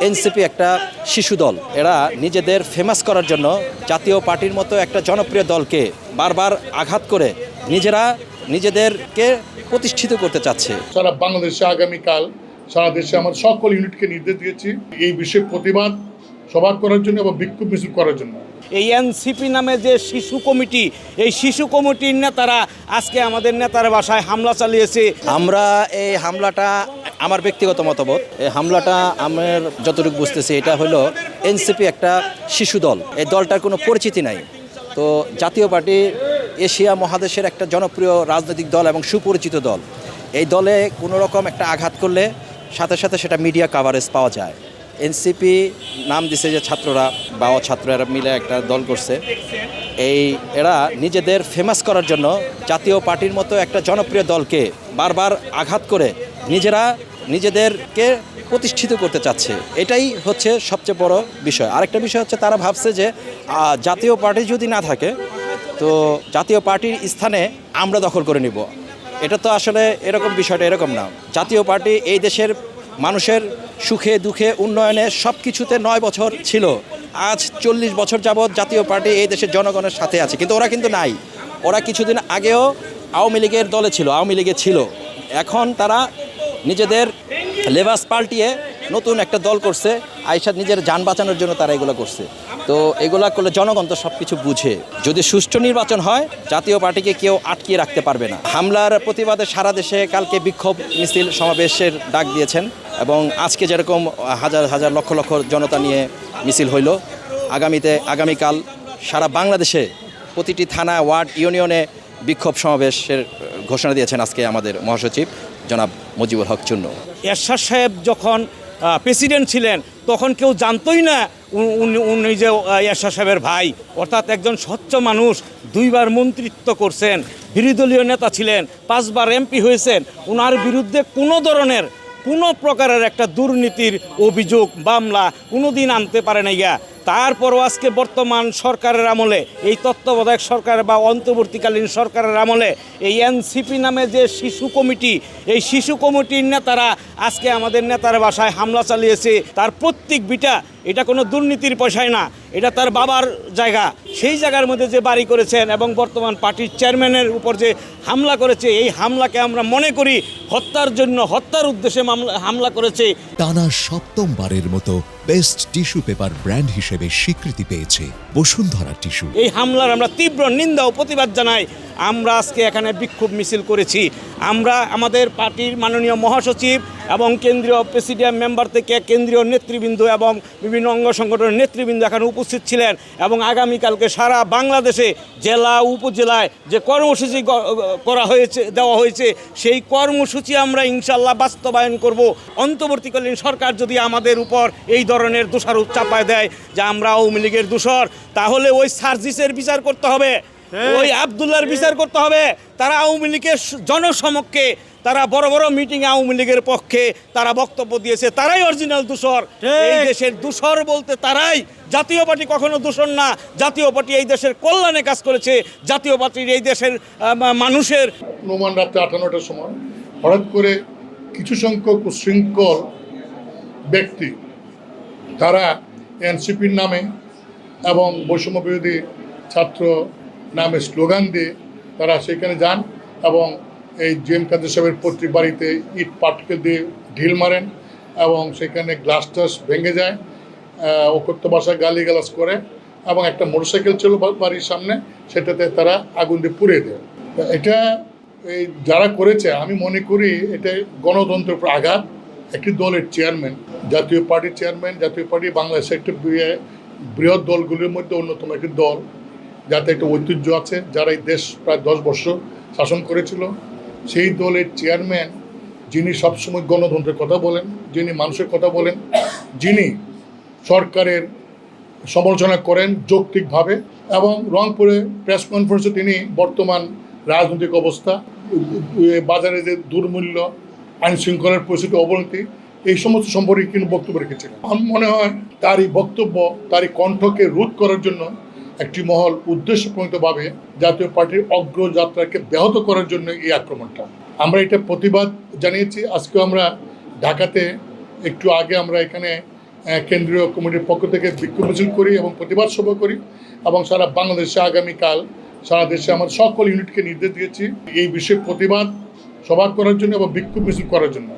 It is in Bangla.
এনসিপি একটা শিশু দল। এরা নিজেদের ফেমাস করার জন্য জাতীয় পার্টির মতো একটা জনপ্রিয় দলকে বারবার আঘাত করে নিজেদেরকে প্রতিষ্ঠিত করতে চাচ্ছে। সারা বাংলাদেশে আগামীকাল সারা দেশে আমার সকল ইউনিটকে নির্দেশ দিয়েছি এই বিষয়ে প্রতিবাদ সভা করার জন্য এবং বিক্ষোভ মিছিল করার জন্য। এই এনসিপি নামে যে শিশু কমিটি, এই শিশু কমিটির নেতারা আজকে আমাদের নেতার বাসায় হামলা চালিয়েছে। আমরা এই হামলাটা, আমার ব্যক্তিগত মতামত, এই হামলাটা আমার যতটুকু বুঝতেছি এটা হলো এনসিপি একটা শিশু দল। এই দলটার কোনো পরিচিতি নাই। তো জাতীয় পার্টি এশিয়া মহাদেশের একটা জনপ্রিয় রাজনৈতিক দল এবং সুপরিচিত দল। এই দলে কোনো রকম একটা আঘাত করলে সাথে সাথে সেটা মিডিয়া কাভারেজ পাওয়া যায়। এনসিপি নাম দিছে যে ছাত্ররা বা ছাত্ররা মিলে একটা দল করছে। এরা নিজেদের ফেমাস করার জন্য জাতীয় পার্টির মতো একটা জনপ্রিয় দলকে বারবার আঘাত করে নিজেদেরকে প্রতিষ্ঠিত করতে চাচ্ছে। এটাই হচ্ছে সবচেয়ে বড় বিষয়। আরেকটা বিষয় হচ্ছে তারা ভাবছে যে জাতীয় পার্টি যদি না থাকে তো জাতীয় পার্টির স্থানে আমরা দখল করে নিব। এটা তো আসলে এরকম বিষয়টা এরকম না। জাতীয় পার্টি এই দেশের মানুষের সুখে দুঃখে উন্নয়নে সব কিছুতে 9 বছর ছিল। আজ 40 বছর যাবৎ জাতীয় পার্টি এই দেশের জনগণের সাথে আছে, কিন্তু ওরা কিন্তু নাই। ওরা কিছুদিন আগেও আওয়ামী লীগের দলে ছিল, আওয়ামী লীগে ছিল। এখন তারা নিজেদের লেবাস পাল্টিয়ে নতুন একটা দল করছে। আইসার নিজের যান বাঁচানোর জন্য তারা এগুলো করছে। তো এগুলা করলে জনগণ তো সব কিছু বুঝে। যদি সুষ্ঠু নির্বাচন হয় জাতীয় পার্টিকে কেউ আটকিয়ে রাখতে পারবে না। হামলার প্রতিবাদে সারা দেশে কালকে বিক্ষোভ মিছিল সমাবেশের ডাক দিয়েছেন এবং আজকে যেরকম হাজার হাজার লক্ষ লক্ষ জনতা নিয়ে মিছিল হইল, আগামীকাল সারা বাংলাদেশে প্রতিটি থানা, ওয়ার্ড, ইউনিয়নে বিক্ষোভ সমাবেশের ঘোষণা দিয়েছেন আজকে আমাদের মহাসচিব জনাব মুজিবুল হক চুন্নু। এরশাদ সাহেব যখন প্রেসিডেন্ট ছিলেন তখন কেউ জানতই না উনি যে এরশাদ সাহেবের ভাই, অর্থাৎ একজন স্বচ্ছ মানুষ। 2 বার মন্ত্রিত্ব করছেন, বিরোধী দলীয় নেতা ছিলেন, 5 বার এমপি হয়েছেন। ওনার বিরুদ্ধে কোনো প্রকারের একটা দুর্নীতির অভিযোগ মামলা কোনোদিন আনতে পারে না গিয়া। তারপরও আজকে বর্তমান সরকারের আমলে, এই তত্ত্বাবধায়ক সরকার বা অন্তর্বর্তীকালীন সরকারের আমলে এই এনসিপি নামে যে শিশু কমিটি, এই শিশু কমিটির নেতারা আজকে আমাদের নেতার বাসায় হামলা চালিয়েছে। তার প্রত্যেক বিটা এটা কোনো দুর্নীতির পয়সায় না, এটা তার বাবার জায়গা। সেই জায়গার মধ্যে যে বাড়ি করেছেন এবং বর্তমান পার্টির চেয়ারম্যানের উপর যে হামলা করেছে, এই হামলাকে আমরা মনে করি হত্যার উদ্দেশ্যে হামলা করেছে। টানা 7মবারের মতো বেস্ট টিস্যু পেপার ব্র্যান্ড হিসেবে স্বীকৃতি পেয়েছে বসুন্ধরা টিস্যু। এই হামলার আমরা তীব্র নিন্দা ও প্রতিবাদ জানাই। আমরা আজকে এখানে বিক্ষোভ মিছিল করেছি। আমরা আমাদের পার্টির মাননীয় মহাসচিব এবং কেন্দ্রীয় প্রেসিডিয়াম মেম্বার থেকে কেন্দ্রীয় নেতৃবৃন্দ এবং বিভিন্ন অঙ্গ সংগঠনের নেতৃবৃন্দ এখানে উপস্থিত ছিলেন এবং আগামীকালকে সারা বাংলাদেশে জেলা উপজেলায় যে কর্মসূচি দেওয়া হয়েছে সেই কর্মসূচি আমরা ইনশাল্লাহ বাস্তবায়ন করব। অন্তর্বর্তীকালীন সরকার যদি আমাদের উপর এই ধরনের দোষারোপ চাপায় দেয় যে আমরা আওয়ামী লীগের দোষর, তাহলে ওই সার্জিসের বিচার করতে হবে, ওই আবদুল্লাহর বিচার করতে হবে। তারা আওয়ামী লীগের জনসমক্ষে তারা বড় বড় মিটিংয়ে আওয়ামী লীগের পক্ষে তারা বক্তব্য দিয়েছে। তারাই অরিজিনাল দোষর। এই দেশের দোষর বলতে তারাই। জাতীয় পার্টি কখনো দোষর না। জাতীয় পার্টি এই দেশের কল্যাণে কাজ করেছে। জাতীয় পার্টির এই দেশের মানুষের। অনুমান রাত্রে 8-9টার সময় হঠাৎ করে কিছু সংখ্যক উশৃঙ্খল ব্যক্তি তারা এনসিপির নামে এবং বৈষম্য বিরোধী ছাত্র নামে স্লোগান দিয়ে তারা সেখানে যান এবং এই জেএম কাদের সাহেবের পৈতৃক বাড়িতে ইট পাটকেল দিয়ে ঢিল মারেন এবং সেখানে গ্লাস টাস ভেঙে যায়, অকথ্য ভাষায় গালিগালাজ করে এবং একটা মোটরসাইকেল ছিল বাড়ির সামনে, সেটাতে তারা আগুন দিয়ে পুড়িয়ে দেয়। এটা এই যারা করেছে আমি মনে করি এটা গণতন্ত্রের উপর আঘাত। একটি দলের চেয়ারম্যান, জাতীয় পার্টির চেয়ারম্যান, জাতীয় পার্টি বাংলাদেশের একটি বৃহৎ দলগুলির মধ্যে অন্যতম একটি দল, যাতে একটা ঐতিহ্য আছে, যারা এই দেশ প্রায় 10 বছর শাসন করেছিল। সেই দলের চেয়ারম্যান যিনি সবসময় গণতন্ত্রের কথা বলেন, যিনি মানুষের কথা বলেন, যিনি সরকারের সমালোচনা করেন যৌক্তিকভাবে, এবং রংপুরে প্রেস কনফারেন্সে তিনি বর্তমান রাজনৈতিক অবস্থা, বাজারে যে দুর্মূল্য, আইনশৃঙ্খলার পরিস্থিতি, অবনতি, এই সমস্ত সম্পর্কে কিন্তু বক্তব্য রেখেছিলেন। আমার মনে হয় তারই বক্তব্য, তারই কণ্ঠকে রোধ করার জন্য একটি মহল উদ্দেশ্যপ্রণীতভাবে জাতীয় পার্টির অগ্রযাত্রাকে ব্যাহত করার জন্য এই আক্রমণটা। আমরা এটা প্রতিবাদ জানিয়েছি। আজকে আমরা ঢাকাতে একটু আগে আমরা এখানে কেন্দ্রীয় কমিটির পক্ষ থেকে বিক্ষোভ মিছিল করি এবং প্রতিবাদ সভা করি এবং সারা বাংলাদেশে আগামীকাল সারা দেশে আমাদের সকল ইউনিটকে নির্দেশ দিয়েছি এই বিষয়ে প্রতিবাদ সভা করার জন্য এবং বিক্ষোভ মিছিল করার জন্য।